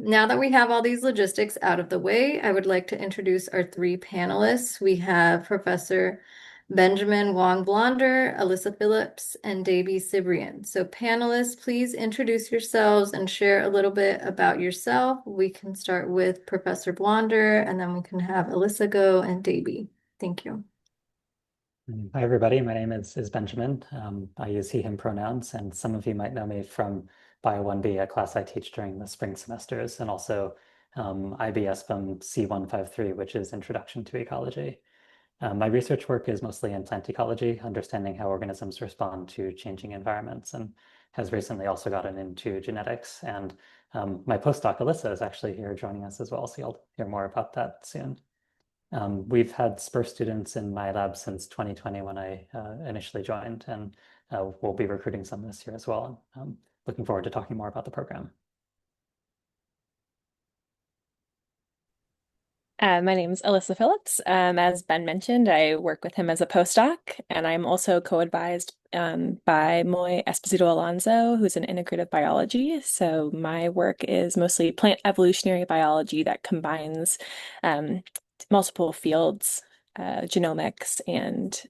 now that we have all these logistics out of the way, I would like to introduce our three panelists. We have Professor Benjamin Wong Blonder, Alyssa Phillips, and Davy Cibrian. So panelists, please introduce yourselves and share a little bit about yourself. We can start with Professor Blonder, and then we can have Alyssa go and Davy. Thank you. Hi, everybody. My name is Benjamin. I use he, him pronouns, and some of you might know me from Bio 1B, a class I teach during the spring semesters, and also IB SPUM C153, which is Introduction to Ecology. My research work is mostly in plant ecology, understanding how organisms respond to changing environments, and has recently also gotten into genetics. And my postdoc, Alyssa, is actually here joining us as well, so you'll hear more about that soon. We've had SPUR students in my lab since 2020 when I initially joined, and we'll be recruiting some this year as well. Looking forward to talking more about the program. My name is Alyssa Phillips. As Ben mentioned, I work with him as a postdoc, and I'm also co-advised by Moy Esposito Alonso, who's in integrative biology. So my work is mostly plant evolutionary biology that combines multiple fields, genomics and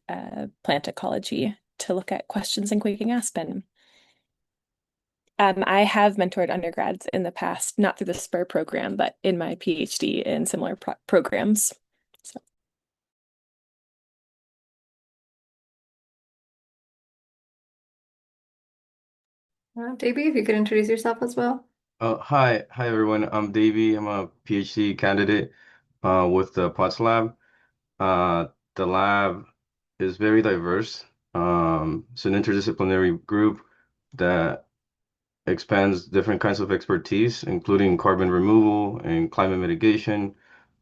plant ecology, to look at questions in quaking aspen. I have mentored undergrads in the past, not through the SPUR program, but in my PhD in similar programs. So. Davy, if you could introduce yourself as well. Hi everyone. I'm Davey. I'm a PhD candidate with the POTS lab. The lab is very diverse. It's an interdisciplinary group that expands different kinds of expertise, including carbon removal and climate mitigation,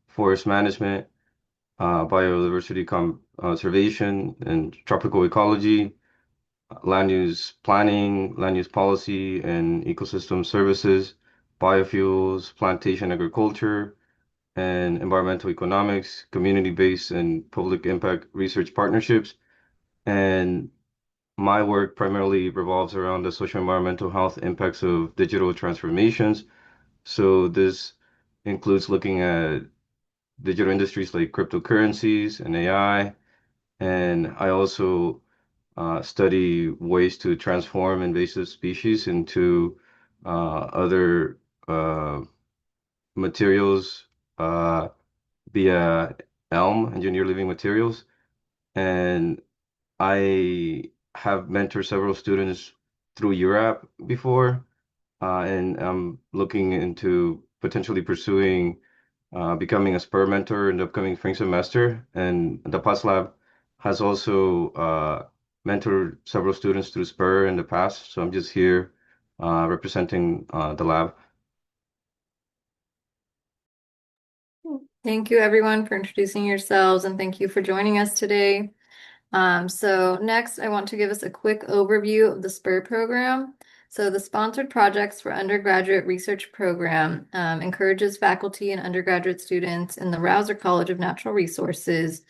forest management, biodiversity conservation, and tropical ecology, land use planning, land use policy, and ecosystem services, biofuels, plantation agriculture, and environmental economics, community-based and public impact research partnerships. And my work primarily revolves around the social environmental health impacts of digital transformations. So this includes looking at digital industries like cryptocurrencies and AI. And I also study ways to transform invasive species into other materials via ELM, engineered living materials. And I have mentored several students through URAP before, and I'm looking into potentially pursuing becoming a SPUR mentor in the upcoming spring semester. And the POTS lab has also mentored several students through SPUR in the past. So I'm just here representing the lab. Thank you everyone for introducing yourselves, and thank you for joining us today. So next, I want to give us a quick overview of the SPUR program. So the Sponsored Projects for Undergraduate Research Program encourages faculty and undergraduate students in the Rausser College of Natural Resources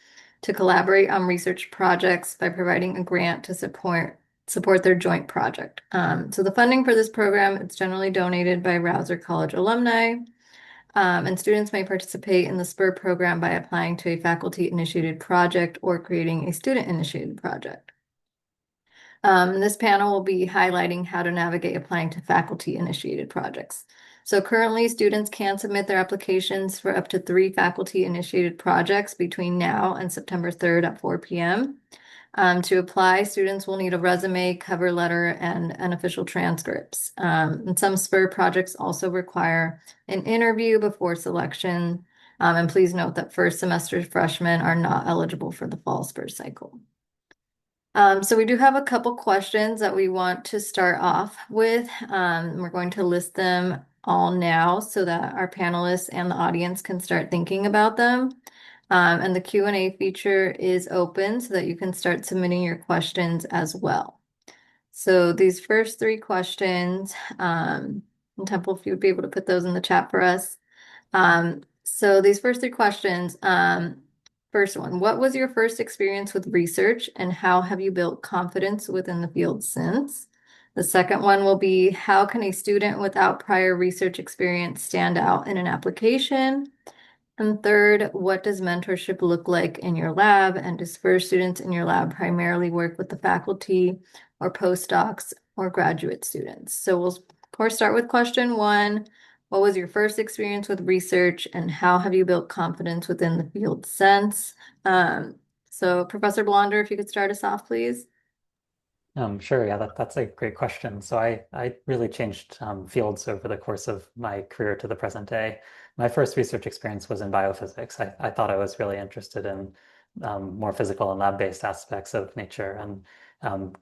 to collaborate on research projects by providing a grant to support their joint project. So the funding for this program is generally donated by Rausser College alumni. And students may participate in the SPUR program by applying to a faculty-initiated project or creating a student-initiated project. This panel will be highlighting how to navigate applying to faculty-initiated projects. So currently, students can submit their applications for up to 3 faculty-initiated projects between now and September 3rd at 4 p.m. To apply, students will need a resume, cover letter, and unofficial transcripts. And some SPUR projects also require an interview before selection. And please note that first semester freshmen are not eligible for the fall SPUR cycle. So we do have a couple questions that we want to start off with. We're going to list them all now so that our panelists and the audience can start thinking about them. And the Q&A feature is open so that you can start submitting your questions as well. So these first 3 questions, and Temple, if you would be able to put those in the chat for us. So these first 3 questions, first one, what was your first experience with research and how have you built confidence within the field since? The second one will be, how can a student without prior research experience stand out in an application? And third, what does mentorship look like in your lab? And do SPUR students in your lab primarily work with the faculty or postdocs or graduate students? So we'll of course start with question one. What was your first experience with research and how have you built confidence within the field since? So Professor Blonder, if you could start us off, please. Sure, yeah, that's a great question. So I really changed fields over the course of my career to the present day. My first research experience was in biophysics. I thought I was really interested in more physical and lab-based aspects of nature, and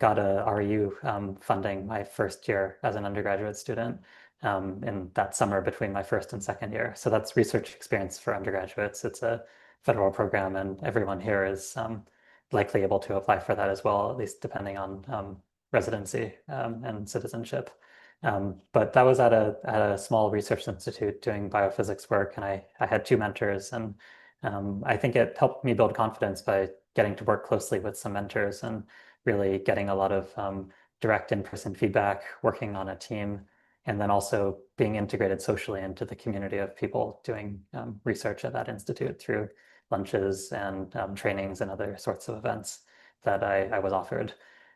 got a REU funding my first year as an undergraduate student in that summer between my first and second year. So that's research experience for undergraduates. It's a federal program, and everyone here is likely able to apply for that as well, at least depending on residency and citizenship. But that was at a small research institute doing biophysics work, and I had two mentors, and I think it helped me build confidence by getting to work closely with some mentors and really getting a lot of direct in-person feedback, working on a team, and then also being integrated socially into the community of people doing research at that institute through lunches and trainings and other sorts of events that I was offered.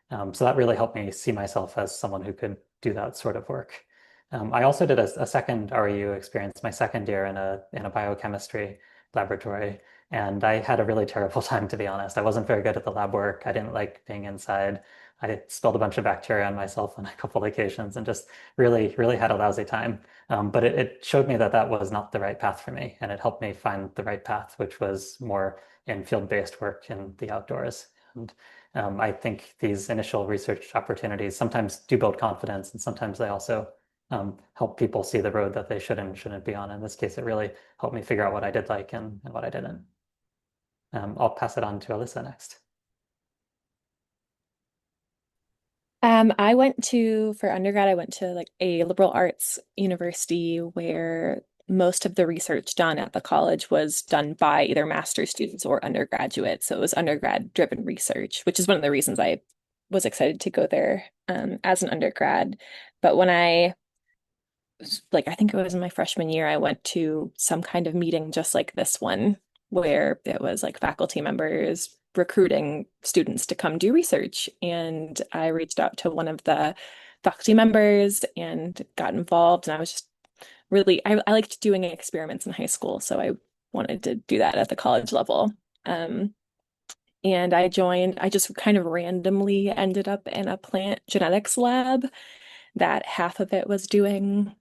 So that really helped me see myself as someone who could do that sort of work. I also did a second REU experience, my second year in a biochemistry laboratory, and I had a really terrible time, to be honest. I wasn't very good at the lab work. I didn't like being inside. I spilled a bunch of bacteria on myself on a couple of occasions and just really had a lousy time. But it showed me that that was not the right path for me, and it helped me find the right path, which was more in field-based work in the outdoors. And I think these initial research opportunities sometimes do build confidence, and sometimes they also help people see the road that they should and shouldn't be on. In this case, it really helped me figure out what I did like and what I didn't. I'll pass it on to Alyssa next. For undergrad, I went to like a liberal arts university where most of the research done at the college was done by either master's students or undergraduates. So it was undergrad driven research, which is one of the reasons I was excited to go there as an undergrad. But when I think it was in my freshman year, I went to some kind of meeting just like this one, where it was like faculty members recruiting students to come do research. And I reached out to one of the faculty members and got involved. And I was just I liked doing experiments in high school. So I wanted to do that at the college level. Um, and I just kind of randomly ended up in a plant genetics lab that half of it was doing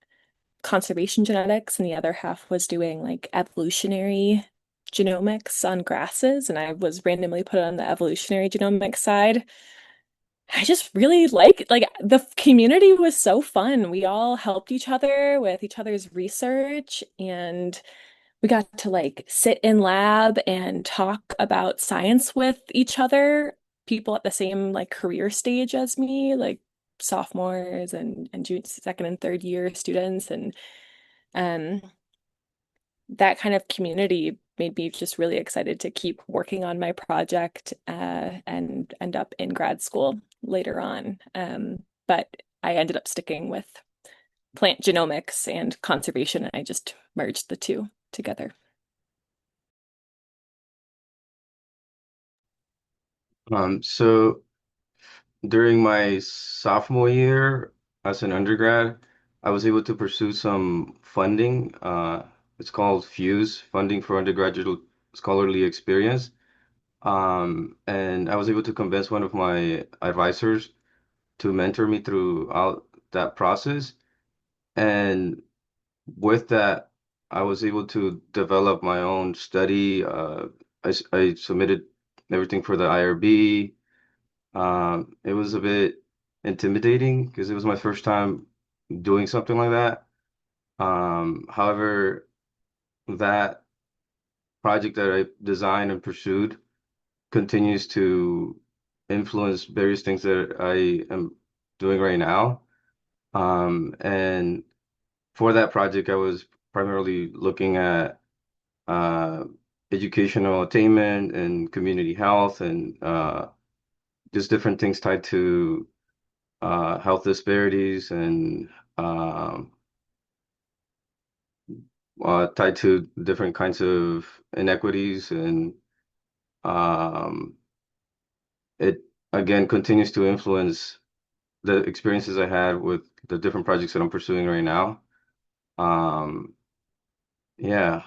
conservation genetics and the other half was doing like evolutionary genomics on grasses. And I was randomly put on the evolutionary genomics side. I just really like the community was so fun. We all helped each other with each other's research and we got to like sit in lab and talk about science with each other, people at the same like career stage as me, like sophomores and junior, second and third year students and um, that kind of community made me just really excited to keep working on my project and end up in grad school later on. But I ended up sticking with plant genomics and conservation, and I just merged the two together. So during my sophomore year as an undergrad, I was able to pursue some funding. It's called FUSE, Funding for Undergraduate Scholarly Experience. And I was able to convince one of my advisors to mentor me throughout that process. And with that, I was able to develop my own study. I submitted everything for the IRB. It was a bit intimidating because it was my first time doing something like that. However, that project that I designed and pursued continues to influence various things that I am doing right now. And for that project, I was primarily looking at uh, educational attainment and community health and just different things tied to health disparities and um, tied to different kinds of inequities. And um, it again continues to influence the experiences I had with the different projects that I'm pursuing right now. Um, yeah.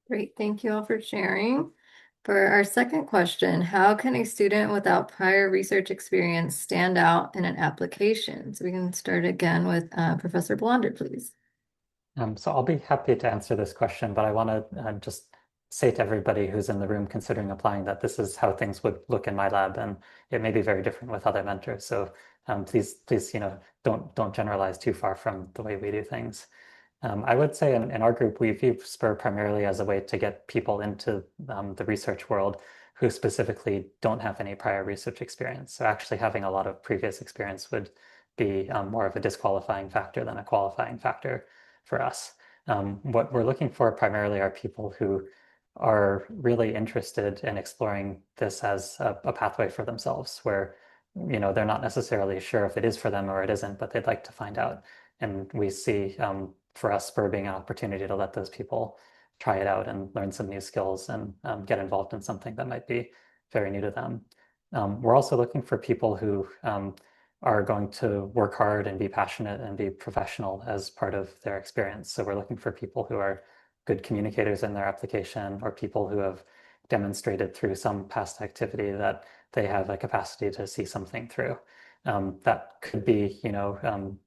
Great, thank you all for sharing. For our second question, how can a student without prior research experience stand out in an application? So we can start again with Professor Blonder, please. So I'll be happy to answer this question, but I want to just say to everybody who's in the room considering applying that this is how things would look in my lab, and it may be very different with other mentors. So please, don't generalize too far from the way we do things. I would say in our group, we view SPUR primarily as a way to get people into the research world who specifically don't have any prior research experience. So actually having a lot of previous experience would be more of a disqualifying factor than a qualifying factor for us. What we're looking for primarily are people who are really interested in exploring this as a pathway for themselves, where they're not necessarily sure if it is for them or it isn't, but they'd like to find out. And we see for us SPUR being an opportunity to let those people try it out and learn some new skills and get involved in something that might be very new to them. We're also looking for people who are going to work hard and be passionate and be professional as part of their experience. So we're looking for people who are good communicators in their application, or people who have demonstrated through some past activity that they have a capacity to see something through. That could be,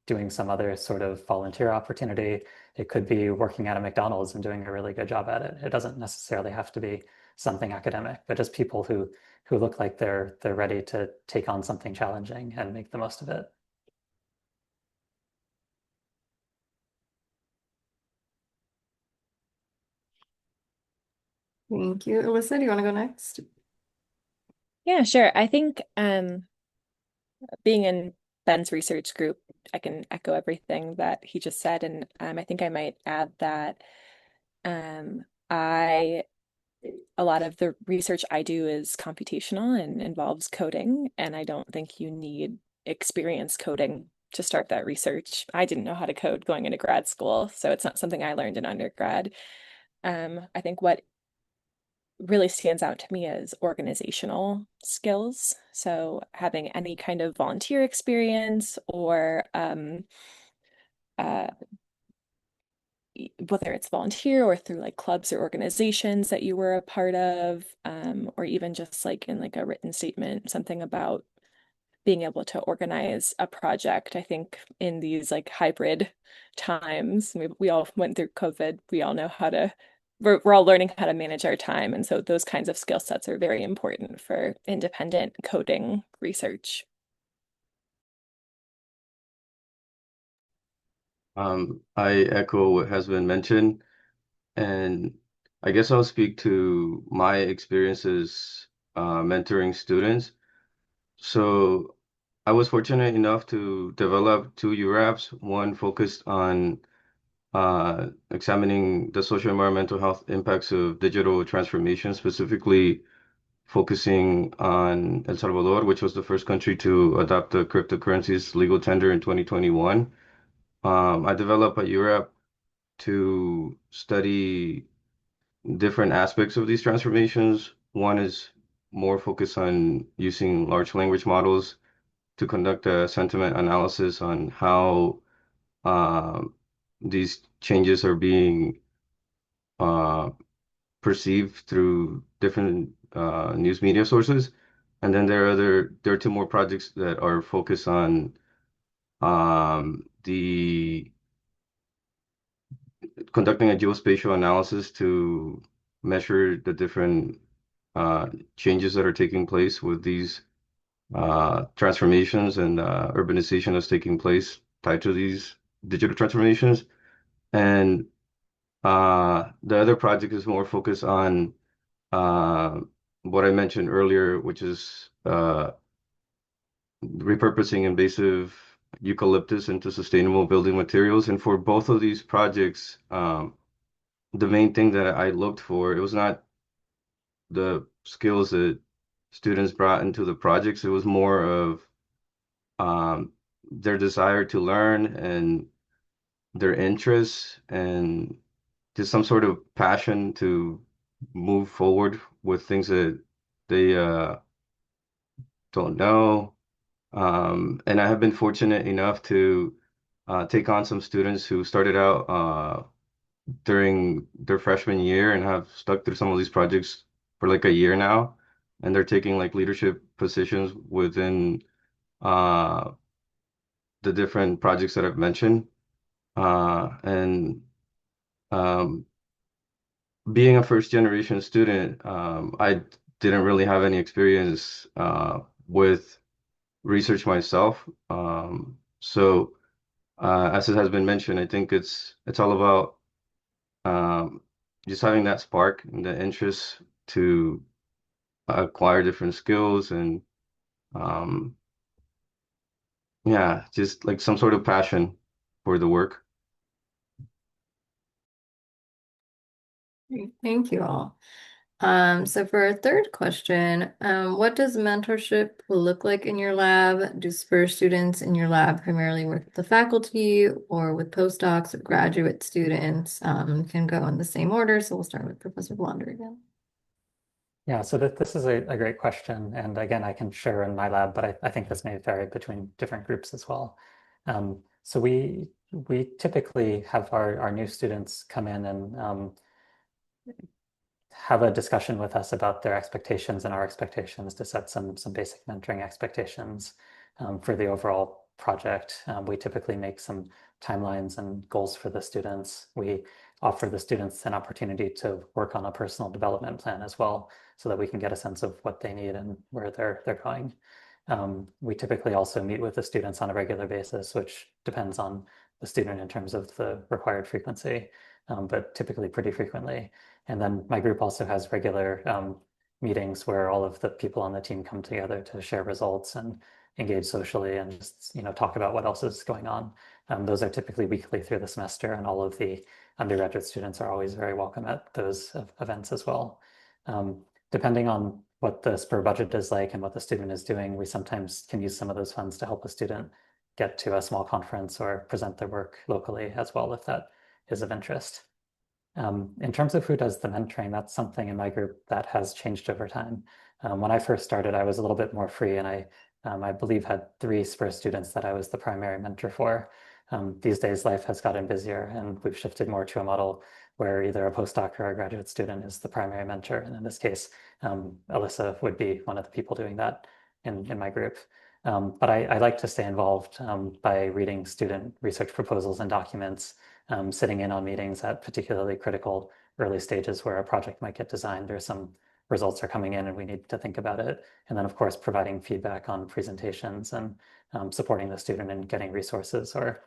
doing some other sort of volunteer opportunity. It could be working at a McDonald's and doing a really good job at it. It doesn't necessarily have to be something academic, but just people who look like they're ready to take on something challenging and make the most of it. Thank you. Alyssa, do you want to go next? Yeah, sure. I think being in Ben's research group, I can echo everything that he just said, and I think I might add that I a lot of the research I do is computational and involves coding, and I don't think you need experience coding to start that research. I didn't know how to code going into grad school, so it's not something I learned in undergrad. I think what really stands out to me is organizational skills. So having any kind of volunteer experience or uh, whether it's volunteer or through like clubs or organizations that you were a part of, or even just like in like a written statement, something about being able to organize a project. I think in these like hybrid times, we all went through COVID. We all know how to, we're all learning how to manage our time. And so those kinds of skill sets are very important for independent coding research. I echo what has been mentioned, and I guess I'll speak to my experiences mentoring students. So I was fortunate enough to develop two URAPs, one focused on examining the social environmental health impacts of digital transformation, specifically focusing on El Salvador, which was the first country to adopt the cryptocurrencies legal tender in 2021. I developed a URAP to study different aspects of these transformations. One is more focused on using large language models to conduct a sentiment analysis on how um, these changes are being uh, perceived through different news media sources. And then there are two more projects that are focused on the conducting a geospatial analysis to measure the different uh, changes that are taking place with these transformations and urbanization that's taking place tied to these digital transformations. And the other project is more focused on uh, what I mentioned earlier, which is repurposing invasive eucalyptus into sustainable building materials. And for both of these projects, the main thing that I looked for, it was not the skills that students brought into the projects. It was more of their desire to learn and their interests and just some sort of passion to move forward with things that they don't know. And I have been fortunate enough to take on some students who started out during their freshman year and have stuck through some of these projects for like a year now. And they're taking like leadership positions within uh, the different projects that I've mentioned. And um, being a first generation student, I didn't really have any experience with research myself. So as it has been mentioned, I think it's all about um, just having that spark and the interest to acquire different skills and um, yeah, just like some sort of passion for the work. Great. Thank you all. So for our third question, what does mentorship look like in your lab? Do SPUR students in your lab primarily work with the faculty or with postdocs or graduate students? Can go in the same order. So we'll start with Professor Blonder again. Yeah, so this is a great question. And again, I can share in my lab, but I think this may vary between different groups as well. So we typically have our new students come in and have a discussion with us about their expectations and our expectations to set some basic mentoring expectations for the overall project. We typically make some timelines and goals for the students. We offer the students an opportunity to work on a personal development plan as well, so that we can get a sense of what they need and where they're going. We typically also meet with the students on a regular basis, which depends on the student in terms of the required frequency, but typically pretty frequently. And then my group also has regular meetings where all of the people on the team come together to share results and engage socially and just talk about what else is going on. Those are typically weekly through the semester, and all of the undergraduate students are always very welcome at those events as well. Depending on what the SPUR budget is like and what the student is doing, we sometimes can use some of those funds to help a student get to a small conference or present their work locally as well, if that is of interest. In terms of who does the mentoring, that's something in my group that has changed over time. When I first started, I was a little bit more free, and I believe had 3 SPUR students that I was the primary mentor for. These days, life has gotten busier, and we've shifted more to a model where either a postdoc or a graduate student is the primary mentor. And in this case, Alyssa would be one of the people doing that in my group. But I like to stay involved by reading student research proposals and documents, sitting in on meetings at particularly critical early stages where a project might get designed or some results are coming in and we need to think about it. And then, of course, providing feedback on presentations and supporting the student in getting resources or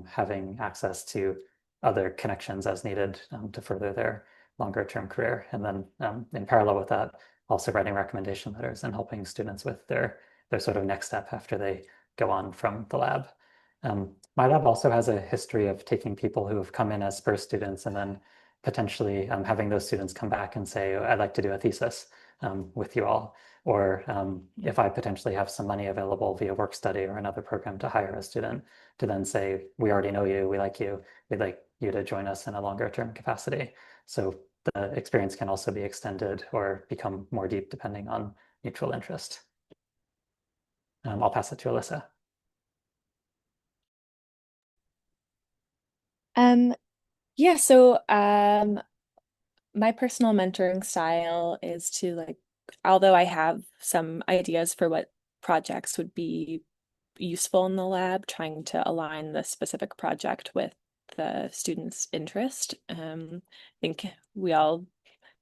having access to other connections as needed to further their longer term career. And then in parallel with that, also writing recommendation letters and helping students with their sort of next step after they go on from the lab. My lab also has a history of taking people who have come in as SPUR students and then potentially having those students come back and say, I'd like to do a thesis with you all. Or if I potentially have some money available via work study or another program to hire a student to then say, we already know you, we like you, we'd like you to join us in a longer term capacity. So the experience can also be extended or become more deep depending on mutual interest. I'll pass it to Alyssa. Yeah, so my personal mentoring style is to although I have some ideas for what projects would be useful in the lab, trying to align the specific project with the student's interest. I think we all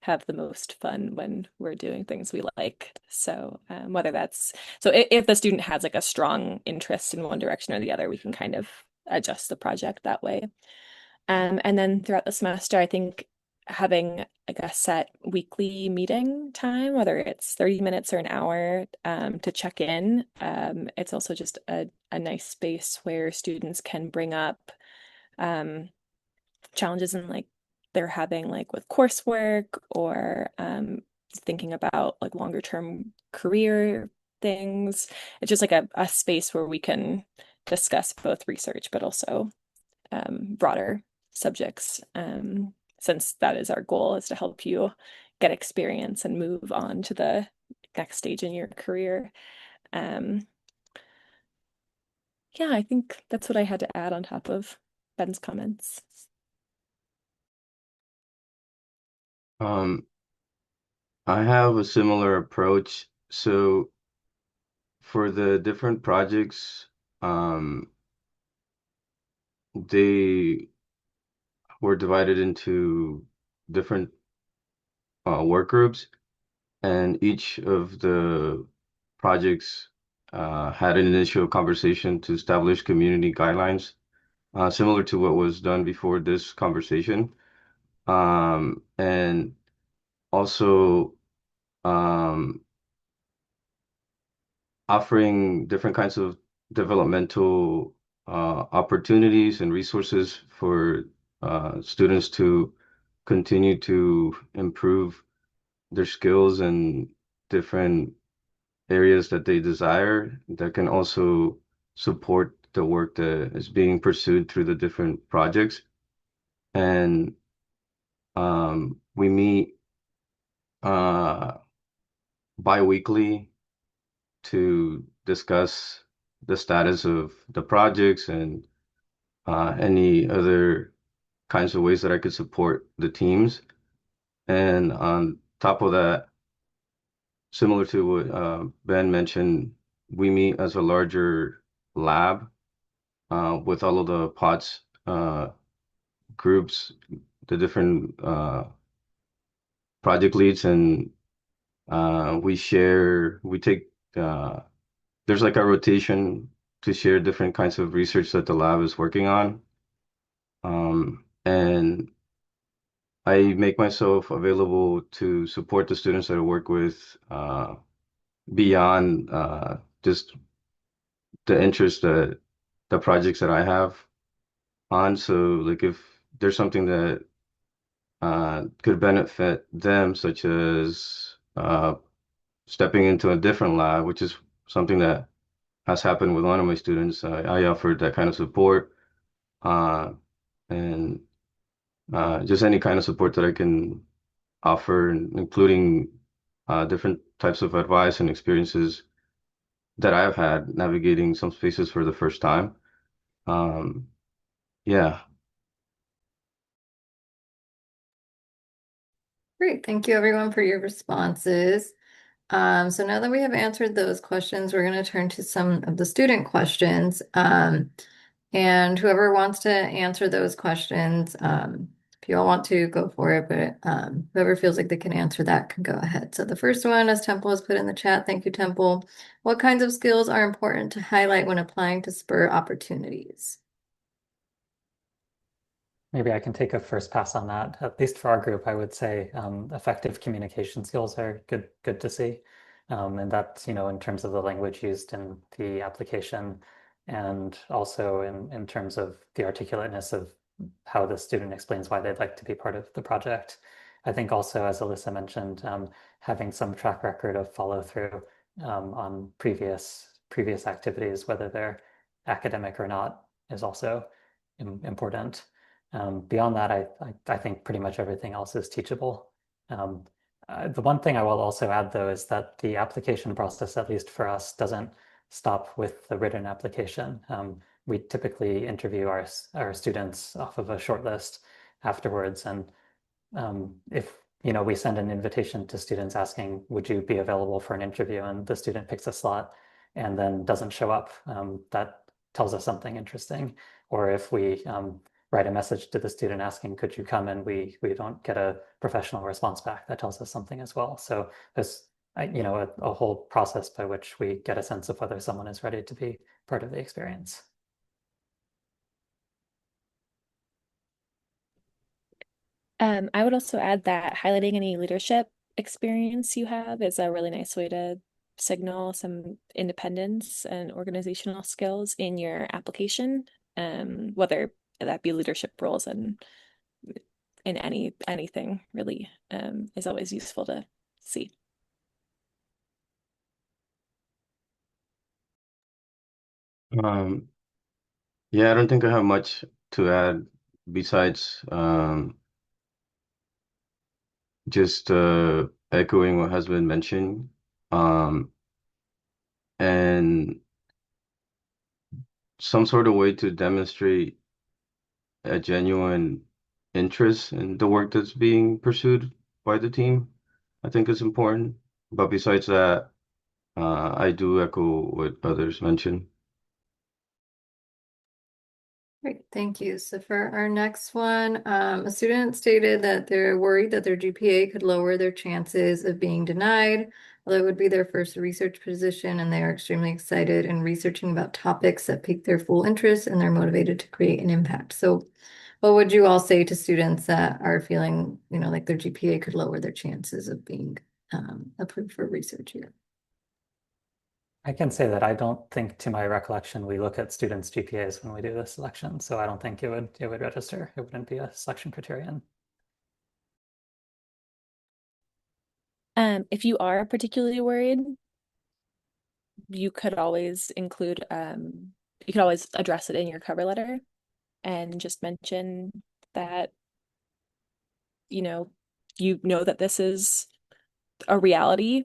have the most fun when we're doing things we like. So whether that's if the student has like a strong interest in one direction or the other, we can kind of adjust the project that way. And then throughout the semester, I think having like a set weekly meeting time, whether it's 30 minutes or an hour, to check in. It's also just a nice space where students can bring up challenges in like they're having like with coursework or thinking about like longer term career things. It's just like a space where we can discuss both research but also broader subjects. Since that is our goal, is to help you get experience and move on to the next stage in your career. Um, yeah, I think that's what I had to add on top of Ben's comments. Um, I have a similar approach. So for the different projects, they were divided into different work groups, and each of the projects had an initial conversation to establish community guidelines, similar to what was done before this conversation. And also um, offering different kinds of developmental opportunities and resources for students to continue to improve their skills in different areas that they desire that can also support the work that is being pursued through the different projects. And we meet uh, bi-weekly to discuss the status of the projects and any other kinds of ways that I could support the teams. And on top of that, similar to what Ben mentioned, we meet as a larger lab with all of the POTS groups, the different project leads, and we take, uh, there's like a rotation to share different kinds of research that the lab is working on. And I make myself available to support the students that I work with beyond just the interest that the projects that I have on. So like if there's something that could benefit them, such as stepping into a different lab, which is something that has happened with one of my students. I offered that kind of support uh, and just any kind of support that I can offer, including different types of advice and experiences that I've had navigating some spaces for the first time. Um, yeah. Great. Thank you everyone for your responses. So now that we have answered those questions, we're going to turn to some of the student questions. And whoever wants to answer those questions, if you all want to, go for it, but whoever feels like they can answer that can go ahead. So the first one, as Temple has put in the chat, thank you, Temple. What kinds of skills are important to highlight when applying to SPUR opportunities? Maybe I can take a first pass on that. At least for our group, I would say effective communication skills are good to see. And that's, in terms of the language used in the application and also in terms of the articulateness of how the student explains why they'd like to be part of the project. I think also, as Alyssa mentioned, having some track record of follow through on previous activities, whether they're academic or not, is also important. Beyond that, I think pretty much everything else is teachable. Um, the one thing I will also add, though, is that the application process, at least for us, doesn't stop with the written application. We typically interview our students off of a short list afterwards, and if we send an invitation to students asking, would you be available for an interview, and the student picks a slot and then doesn't show up, that tells us something interesting. Or if we write a message to the student asking, could you come, and we don't get a professional response back, that tells us something as well. So there's a whole process by which we get a sense of whether someone is ready to be part of the experience. I would also add that highlighting any leadership experience you have is a really nice way to signal some independence and organizational skills in your application, whether that be leadership roles and in anything really, is always useful to C. Um, yeah, I don't think I have much to add besides just echoing what has been mentioned. Um, and some sort of way to demonstrate a genuine interest in the work that's being pursued by the team, I think is important. But besides that, I do echo what others mentioned. Great, thank you. So for our next one, a student stated that they're worried that their GPA could lower their chances of being denied, although it would be their first research position, and they are extremely excited in researching about topics that pique their full interest and they're motivated to create an impact. So what would you all say to students that are feeling, like their GPA could lower their chances of being approved for research here? I can say that I don't think, to my recollection, we look at students' GPAs when we do this selection, so I don't think it would register. It wouldn't be a selection criterion. If you are particularly worried, you could always you could always address it in your cover letter and just mention that, that this is a reality,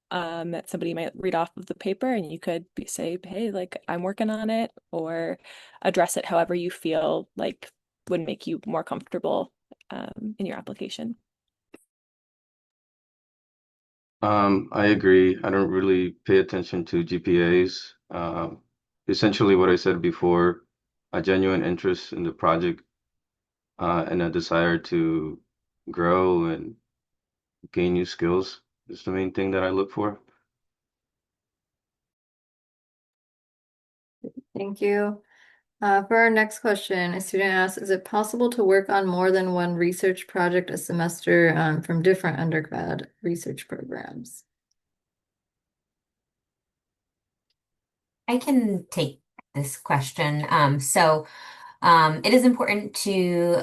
that somebody might read off of the paper, and you could say, hey, like, I'm working on it, or address it however you feel like would make you more comfortable in your application. I agree. I don't really pay attention to GPAs. Essentially, what I said before, a genuine interest in the project, and a desire to grow and gain new skills is the main thing that I look for. Thank you. For our next question, a student asks, is it possible to work on more than one research project a semester from different undergrad research programs? I can take this question. It is important to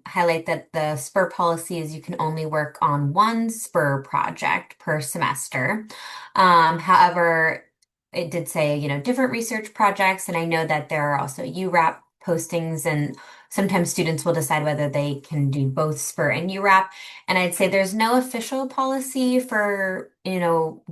highlight that the SPUR policy is you can only work on one SPUR project per semester. However, it did say, different research projects, and I know that there are also URAP postings, and sometimes students will decide whether they can do both SPUR and URAP. And I'd say there's no official policy for,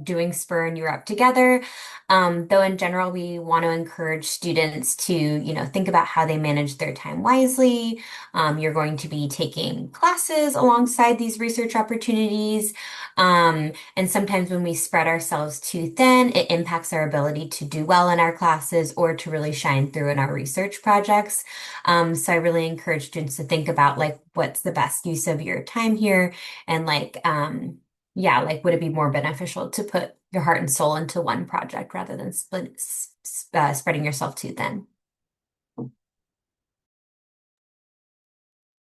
doing SPUR and URAP together. Though in general, we want to encourage students to, think about how they manage their time wisely. You're going to be taking classes alongside these research opportunities. And sometimes when we spread ourselves too thin, it impacts our ability to do well in our classes or to really shine through in our research projects. So I really encourage students to think about like what's the best use of your time here, and yeah, like would it be more beneficial to put your heart and soul into one project rather than spreading yourself too thin?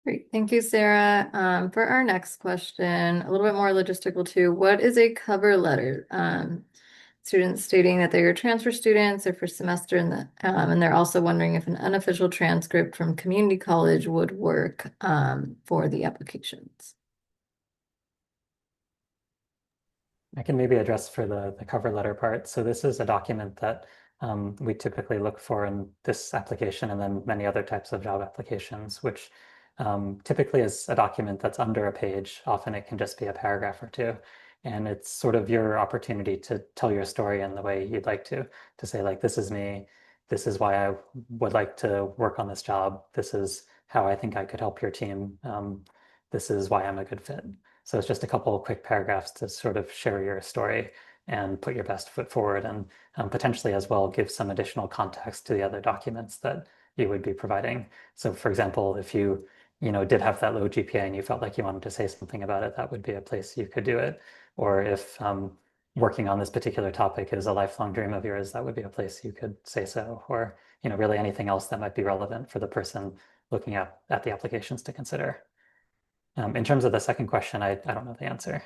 Great, thank you, Sarah. For our next question, a little bit more logistical too. What is a cover letter? Students stating that they are transfer students or for semester and they're also wondering if an unofficial transcript from community college would work for the applications. I can maybe address for the cover letter part. So this is a document that we typically look for in this application and then many other types of job applications, which typically is a document that's under a page. Often it can just be a paragraph or two. And it's sort of your opportunity to tell your story in the way you'd like to say, like, this is me. This is why I would like to work on this job. This is how I think I could help your team. This is why I'm a good fit. So it's just a couple of quick paragraphs to sort of share your story and put your best foot forward, and potentially as well give some additional context to the other documents that you would be providing. So for example, if you did have that low GPA and you felt like you wanted to say something about it, that would be a place you could do it. Or if working on this particular topic is a lifelong dream of yours, that would be a place you could say so. Or really anything else that might be relevant for the person looking at the applications to consider. In terms of the second question, I don't know the answer.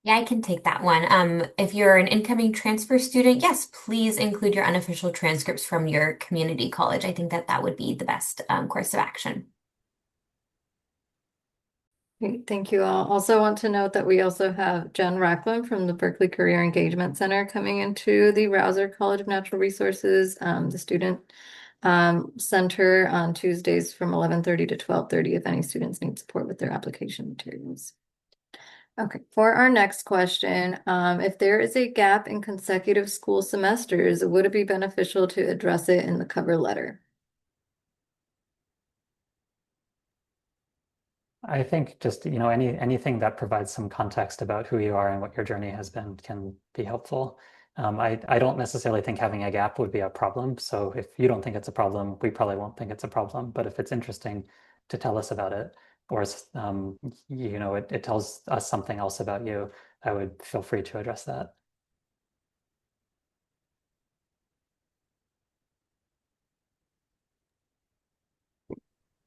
Yeah, I can take that one. If you're an incoming transfer student, yes, please include your unofficial transcripts from your community college. I think that that would be the best course of action. Great, thank you all. Also want to note that we also have Jen Racklin from the Berkeley Career Engagement Center coming into the Rouser College of Natural Resources, the student center on Tuesdays from 11:30 to 12:30 if any students need support with their application materials. Okay, for our next question, if there is a gap in consecutive school semesters, would it be beneficial to address it in the cover letter? I think just, anything that provides some context about who you are and what your journey has been can be helpful. I don't necessarily think having a gap would be a problem. So if you don't think it's a problem, we probably won't think it's a problem. But if it's interesting to tell us about it, or it tells us something else about you, I would feel free to address that.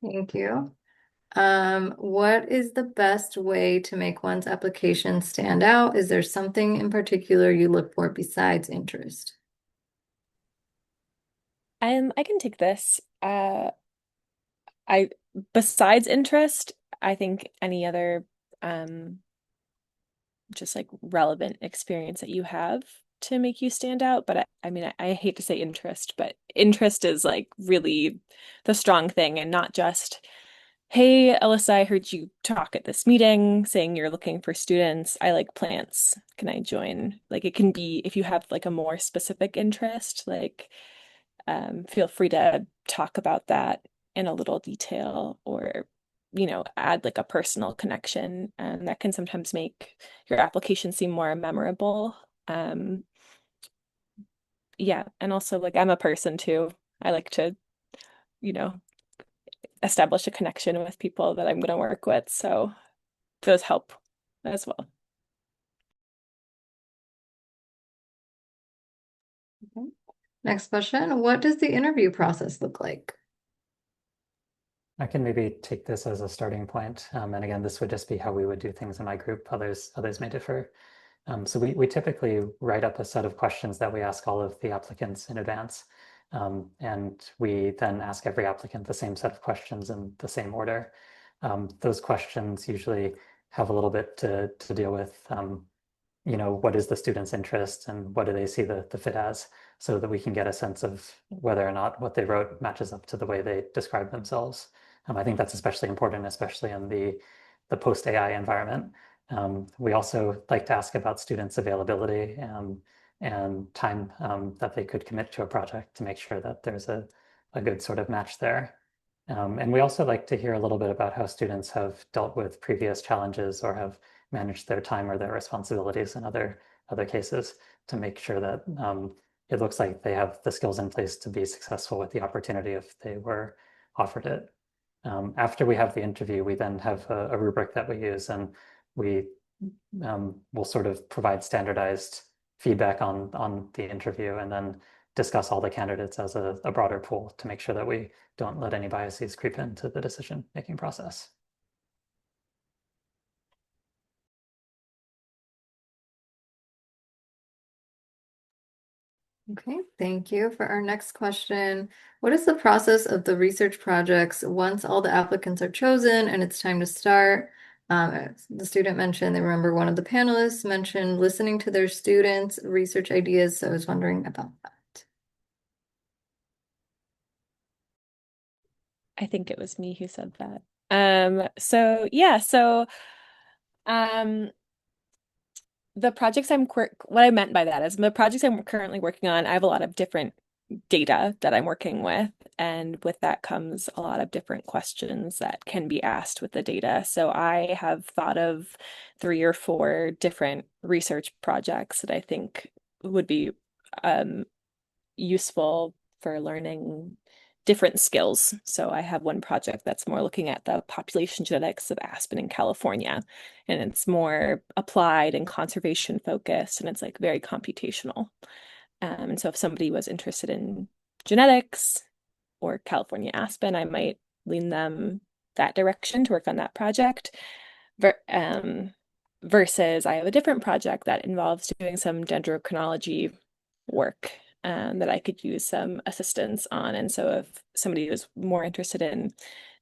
Thank you. What is the best way to make one's application stand out? Is there something in particular you look for besides interest? I can take this. I besides interest, I think any other just like relevant experience that you have to make you stand out. But I mean, I hate to say interest, but interest is like really the strong thing, and not just, hey, Alyssa, I heard you talk at this meeting saying you're looking for students. I like plants. Can I join? Like it can be if you have like a more specific interest, like feel free to talk about that in a little detail, or add like a personal connection, and that can sometimes make your application seem more memorable. um yeah, and also like I'm a person too. I like to you know establish a connection with people that I'm going to work with, so those help as well. Okay. Next question, what does the interview process look like? I can maybe take this as a starting point. And again, this would just be how we would do things in my group. Others may differ. So we typically write up a set of questions that we ask all of the applicants in advance. And we then ask every applicant the same set of questions in the same order. Those questions usually have a little bit to deal with, what is the student's interest and what do they see the fit as, so that we can get a sense of whether or not what they wrote matches up to the way they describe themselves. I think that's especially important, especially in the post-AI environment. We also like to ask about students' availability and time that they could commit to a project to make sure that there's a good sort of match there. And we also like to hear a little bit about how students have dealt with previous challenges or have managed their time or their responsibilities in other cases, to make sure that it looks like they have the skills in place to be successful with the opportunity if they were offered it. After we have the interview, we then have a rubric that we use, and we will sort of provide standardized feedback on the interview, and then discuss all the candidates as a broader pool to make sure that we don't let any biases creep into the decision-making process. Okay, thank you. For our next question, what is the process of the research projects once all the applicants are chosen and it's time to start? The student mentioned, they remember one of the panelists mentioned listening to their students' research ideas, so I was wondering about that. I think it was me who said that. So yeah, so um the projects what I meant by that is the projects I'm currently working on, I have a lot of different data that I'm working with, and with that comes a lot of different questions that can be asked with the data. So I have thought of 3 or 4 different research projects that I think would be useful for learning different skills. So I have one project that's more looking at the population genetics of aspen in California, and it's more applied and conservation focused, and it's like very computational. And so if somebody was interested in genetics or California aspen, I might lean them that direction to work on that project. Ver Versus I have a different project that involves doing some dendrochronology work. that I could use some assistance on. And so if somebody was more interested in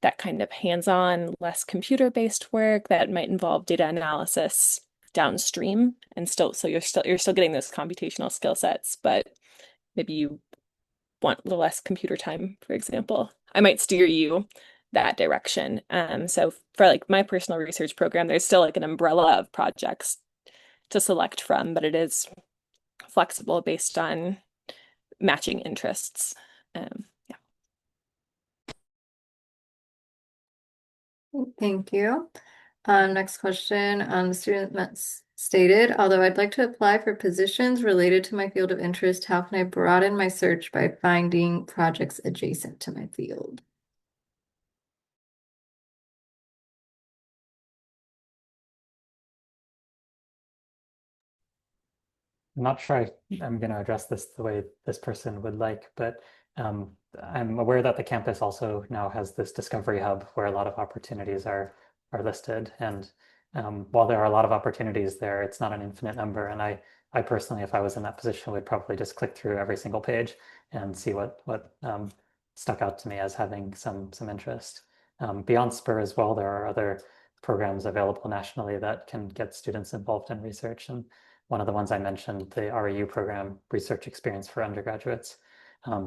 that kind of hands-on, less computer-based work that might involve data analysis downstream and still, so you're still getting those computational skill sets, but maybe you want a little less computer time, for example, I might steer you that direction. So for like my personal research program, there's still like an umbrella of projects to select from, but it is flexible based on matching interests. Yeah. Thank you. Next question. The student stated, although I'd like to apply for positions related to my field of interest, how can I broaden my search by finding projects adjacent to my field? I'm not sure I'm going to address this the way this person would like, but I'm aware that the campus also now has this discovery hub where a lot of opportunities are listed. And while there are a lot of opportunities there, it's not an infinite number. And I personally, if I was in that position, would probably just click through every single page and see what stuck out to me as having some interest. Beyond SPUR as well, there are other programs available nationally that can get students involved in research. And one of the ones I mentioned, the REU program, Research Experience for Undergraduates,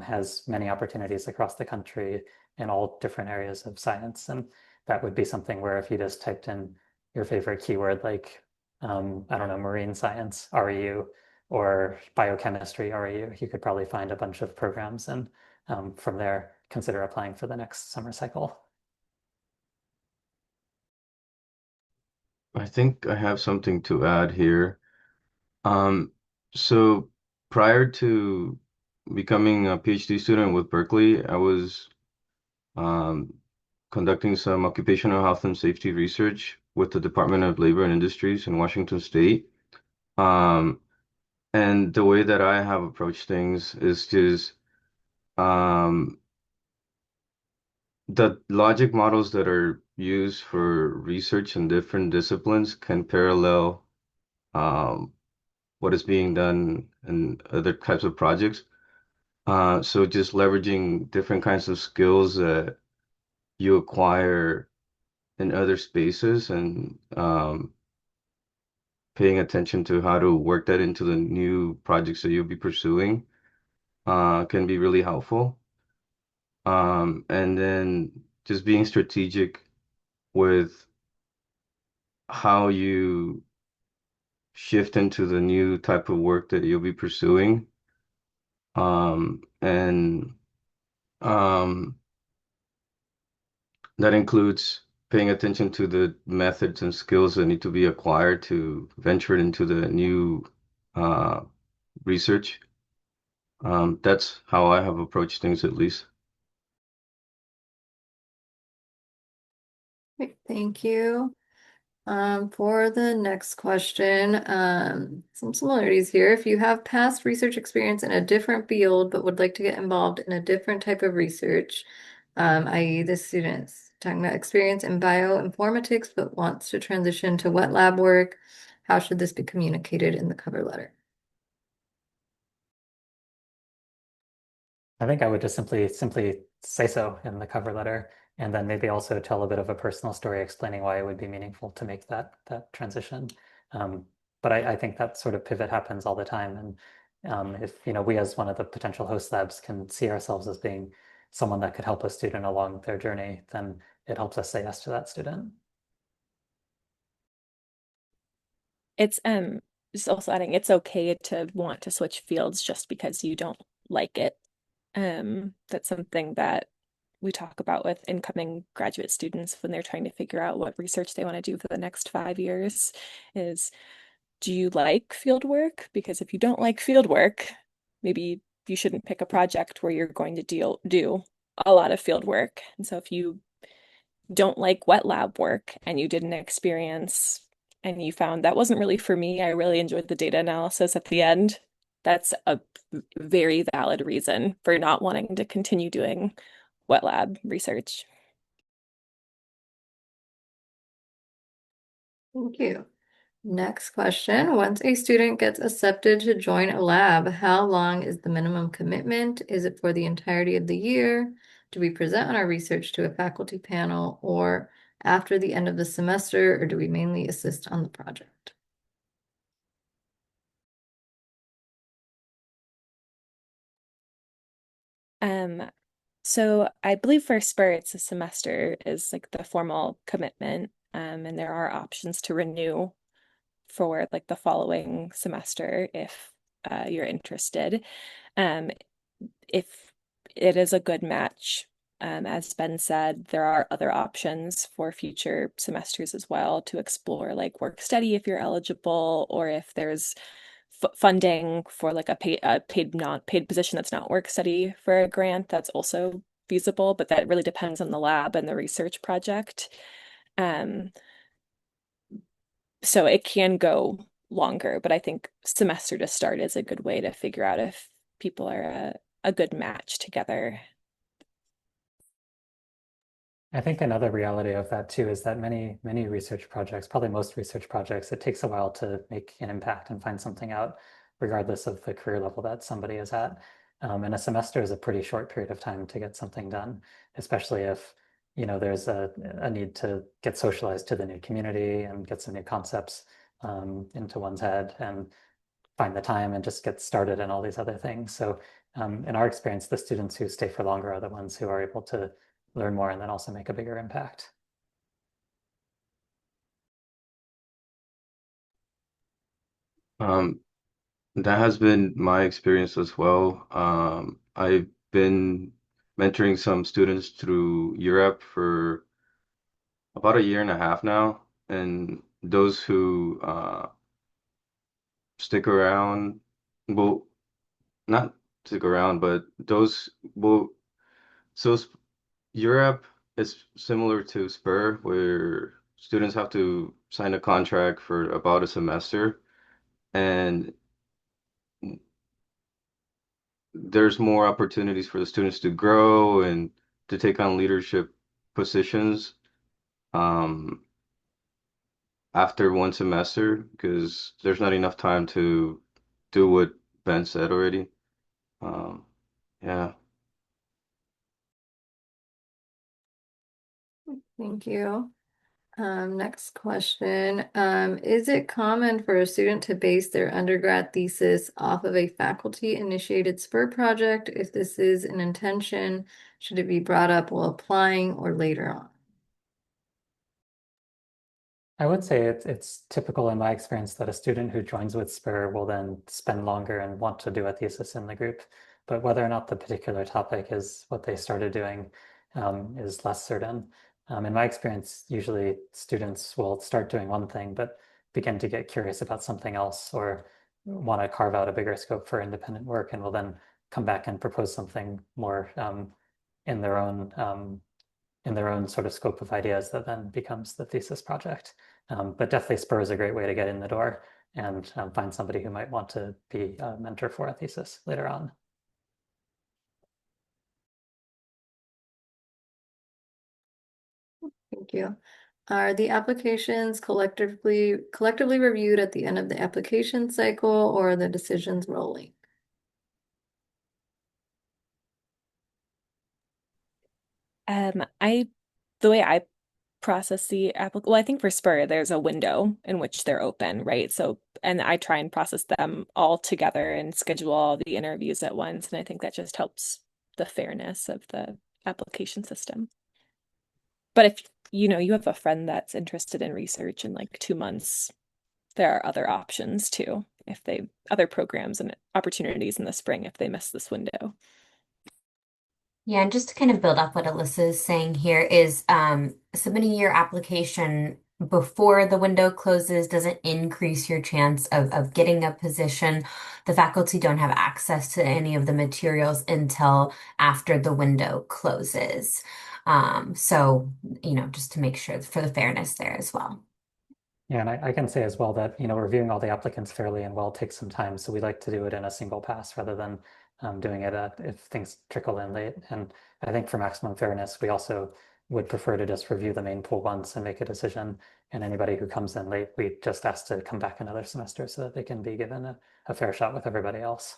has many opportunities across the country in all different areas of science. And that would be something where if you just typed in your favorite keyword, like, I don't know, marine science, REU, or biochemistry, REU, you could probably find a bunch of programs and from there, consider applying for the next summer cycle. I think I have something to add here. Um, so prior to becoming a PhD student with Berkeley, I was um, conducting some occupational health and safety research with the Department of Labor and Industries in Washington State. Um, and the way that I have approached things is just um, the logic models that are used for research in different disciplines can parallel um, what is being done in other types of projects. So just leveraging different kinds of skills that you acquire in other spaces and paying attention to how to work that into the new projects that you'll be pursuing can be really helpful. And then just being strategic with how you shift into the new type of work that you'll be pursuing. And um, that includes paying attention to the methods and skills that need to be acquired to venture into the new uh, research. That's how I have approached things, at least. Great, thank you. For the next question, some similarities here. If you have past research experience in a different field but would like to get involved in a different type of research, i.e. the student's talking about experience in bioinformatics but wants to transition to wet lab work, how should this be communicated in the cover letter? I think I would just simply say so in the cover letter, and then maybe also tell a bit of a personal story explaining why it would be meaningful to make that transition. But I think that sort of pivot happens all the time, and if we as one of the potential host labs can see ourselves as being someone that could help a student along their journey, then it helps us say yes to that student. It's just also adding it's okay to want to switch fields just because you don't like it. That's something that we talk about with incoming graduate students when they're trying to figure out what research they want to do for the next 5 years is, do you like field work? Because if you don't like field work, maybe you shouldn't pick a project where you're going to do a lot of field work. And so if you don't like wet lab work and you did an experience and you found that wasn't really for me, I really enjoyed the data analysis at the end, that's a very valid reason for not wanting to continue doing wet lab research. Thank you. Next question. Once a student gets accepted to join a lab, how long is the minimum commitment? Is it for the entirety of the year? Do we present on our research to a faculty panel or after the end of the semester, or do we mainly assist on the project? So I believe for SPUR, it's a semester is like the formal commitment, and there are options to renew for like the following semester if you're interested. Um, if it is a good match, as Ben said, there are other options for future semesters as well to explore, like work study if you're eligible, or if there's funding for like a paid not paid position that's not work study for a grant, that's also feasible, but that really depends on the lab and the research project. Um, so it can go longer, but I think semester to start is a good way to figure out if people are a good match together. I think another reality of that too is that many research projects, probably most research projects, it takes a while to make an impact and find something out, regardless of the career level that somebody is at. And a semester is a pretty short period of time to get something done, especially if, there's a need to get socialized to the new community and get some new concepts into one's head and find the time and just get started and all these other things. So in our experience, the students who stay for longer are the ones who are able to learn more and then also make a bigger impact. Um, that has been my experience as well. I've been mentoring some students through Europe for about a year and a half now, and those who stick around, well, not stick around, but those will. So Europe is similar to SPUR, where students have to sign a contract for about a semester, and there's more opportunities for the students to grow and to take on leadership positions um, after one semester because there's not enough time to do what Ben said already. Um, yeah. Thank you. Next question. Is it common for a student to base their undergrad thesis off of a faculty-initiated SPUR project? If this is an intention, should it be brought up while applying or later on? I would say it's typical in my experience that a student who joins with SPUR will then spend longer and want to do a thesis in the group. But whether or not the particular topic is what they started doing is less certain. In my experience, usually students will start doing one thing, but begin to get curious about something else or want to carve out a bigger scope for independent work and will then come back and propose something more in their own sort of scope of ideas that then becomes the thesis project. But definitely SPUR is a great way to get in the door and find somebody who might want to be a mentor for a thesis later on. Thank you. Are the applications collectively reviewed at the end of the application cycle or are the decisions rolling? The way I process the well, I think for SPUR, there's a window in which they're open, right? So, and I try and process them all together and schedule all the interviews at once. And I think that just helps the fairness of the application system. But if you have a friend that's interested in research in like 2 months, there are other options too, if they other programs and opportunities in the spring if they miss this window. Yeah, and just to kind of build off what Alyssa is saying here is submitting your application before the window closes doesn't increase your chance of getting a position. The faculty don't have access to any of the materials until after the window closes. So, just to make sure for the fairness there as well. Yeah, and I can say as well that, reviewing all the applicants fairly and well takes some time. So we like to do it in a single pass rather than doing it if things trickle in late. And I think for maximum fairness, we also would prefer to just review the main pool once and make a decision. And anybody who comes in late, we just ask to come back another semester so that they can be given a fair shot with everybody else.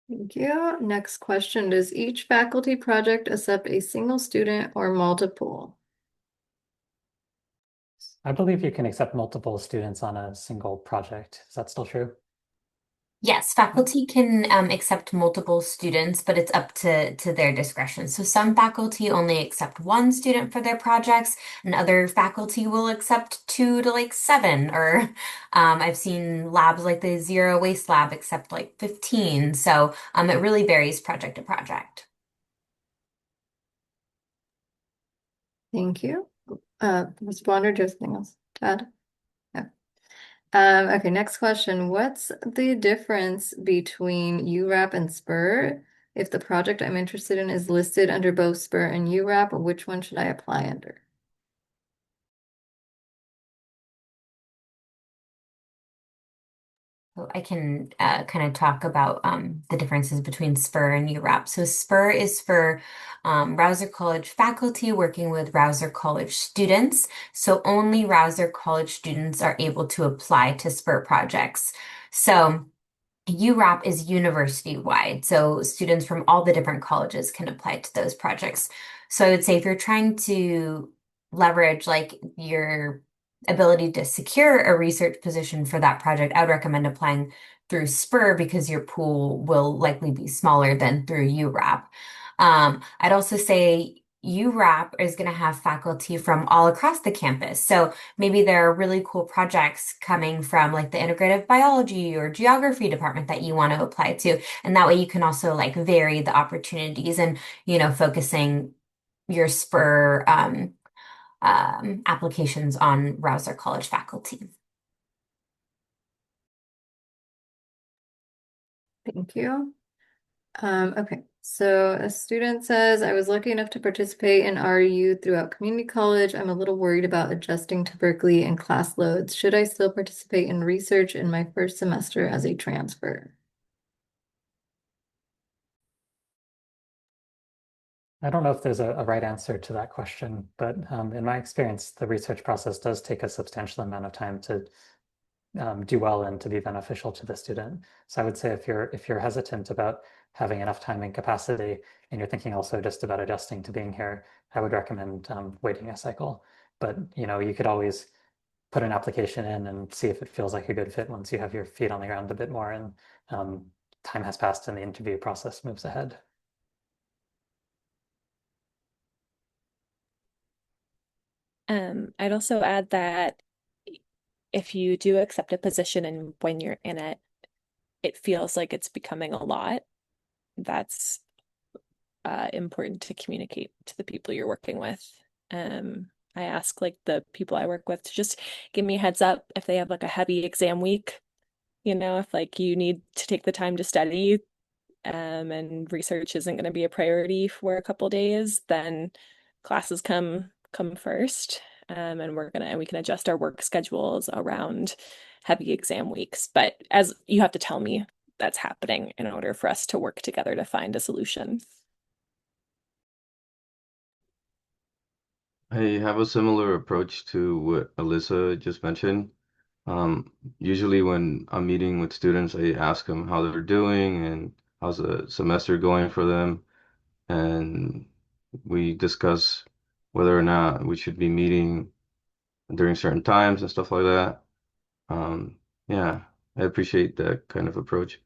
Thank you. Next question, does each faculty project accept a single student or multiple? I believe you can accept multiple students on a single project. Is that still true? Yes, faculty can accept multiple students, but it's up to their discretion. So some faculty only accept one student for their projects, and other faculty will accept two to like seven. Or I've seen labs like the zero waste lab accept like 15. So it really varies project to project. Thank you. Responder, just anything else to add? No. Okay, next question. What's the difference between URAP and SPUR? If the project I'm interested in is listed under both SPUR and URAP, which one should I apply under? So I can kind of talk about the differences between SPUR and URAP. So SPUR is for Rouser College faculty working with Rouser College students. So only Rouser College students are able to apply to SPUR projects. So URAP is university-wide, so students from all the different colleges can apply to those projects. So I would say if you're trying to leverage like your ability to secure a research position for that project, I would recommend applying through SPUR because your pool will likely be smaller than through URAP. I'd also say URAP is going to have faculty from all across the campus. So maybe there are really cool projects coming from like the integrative biology or geography department that you want to apply to. And that way you can also like vary the opportunities and, focusing your SPUR applications on Rouser College faculty. Thank you. Okay, so a student says, I was lucky enough to participate in RU throughout community college. I'm a little worried about adjusting to Berkeley and class loads. Should I still participate in research in my first semester as a transfer? I don't know if there's a right answer to that question, but in my experience, the research process does take a substantial amount of time to do well and to be beneficial to the student. So I would say if you're hesitant about having enough time and capacity, and you're thinking also just about adjusting to being here, I would recommend waiting a cycle. But you could always put an application in and see if it feels like a good fit once you have your feet on the ground a bit more and time has passed and the interview process moves ahead. I'd also add that if you do accept a position and when you're in it, it feels like it's becoming a lot, that's important to communicate to the people you're working with. I ask like the people I work with to just give me a heads up if they have like a heavy exam week, if like you need to take the time to study, and research isn't going to be a priority for a couple days, then classes come first. And we can adjust our work schedules around heavy exam weeks. But as you have to tell me that's happening in order for us to work together to find a solution. I have a similar approach to what Alyssa just mentioned. Usually when I'm meeting with students, I ask them how they're doing and how's the semester going for them. And we discuss whether or not we should be meeting during certain times and stuff like that. Yeah, I appreciate that kind of approach.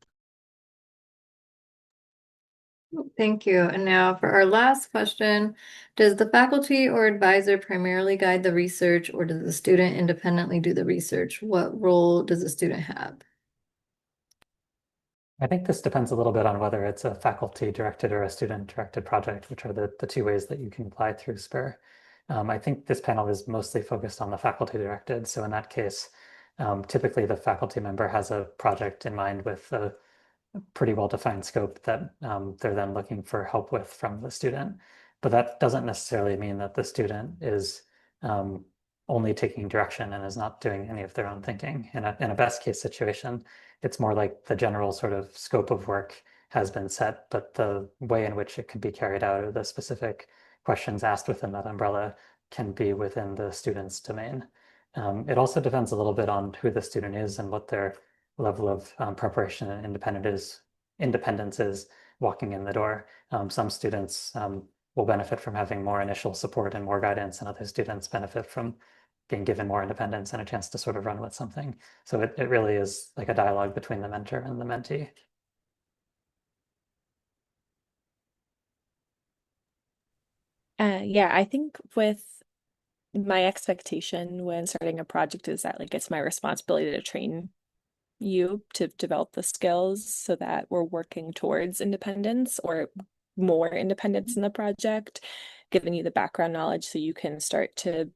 Thank you. And now for our last question, does the faculty or advisor primarily guide the research or does the student independently do the research? What role does the student have? I think this depends a little bit on whether it's a faculty directed or a student directed project, which are the two ways that you can apply through SPUR. I think this panel is mostly focused on the faculty directed. So in that case, typically the faculty member has a project in mind with a pretty well-defined scope that they're then looking for help with from the student. But that doesn't necessarily mean that the student is only taking direction and is not doing any of their own thinking. In a best case situation, it's more like the general sort of scope of work has been set, but the way in which it could be carried out or the specific questions asked within that umbrella can be within the student's domain. It also depends a little bit on who the student is and what their level of preparation and independence is walking in the door. Some students will benefit from having more initial support and more guidance, and other students benefit from being given more independence and a chance to sort of run with something. So it really is like a dialogue between the mentor and the mentee. Yeah, I think with my expectation when starting a project is that like it's my responsibility to train you to develop the skills so that we're working towards independence or more independence in the project, giving you the background knowledge so you can start to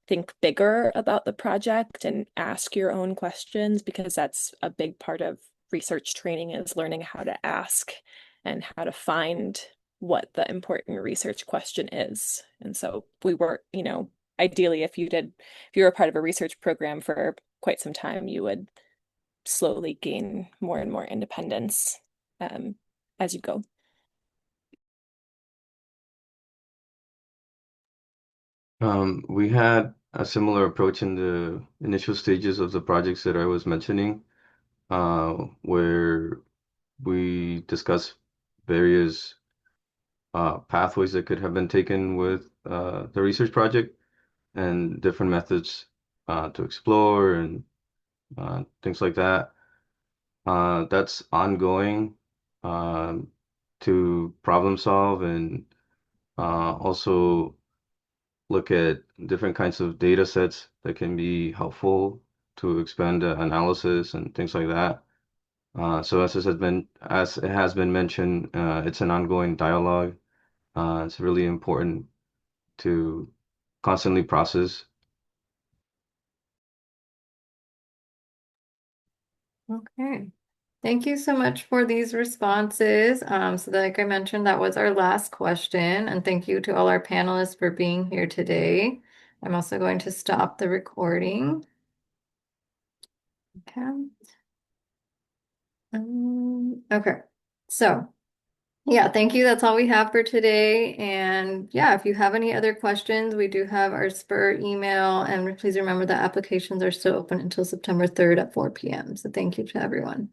think bigger about the project and ask your own questions, because that's a big part of research training is learning how to ask and how to find what the important research question is. And so we were, ideally if you were a part of a research program for quite some time, you would slowly gain more and more independence um, as you go. We had a similar approach in the initial stages of the projects that I was mentioning, where we discussed various pathways that could have been taken with the research project and different methods to explore and things like that. That's ongoing um, to problem solve and also look at different kinds of data sets that can be helpful to expand the analysis and things like that. So as it has been mentioned, it's an ongoing dialogue. It's really important to constantly process. Okay. Thank you so much for these responses. So like I mentioned, that was our last question. And thank you to all our panelists for being here today. I'm also going to stop the recording. Okay. Okay. So yeah, thank you. That's all we have for today. And yeah, if you have any other questions, we do have our SPUR email. And please remember that applications are still open until September 3rd at 4 p.m. So thank you to everyone.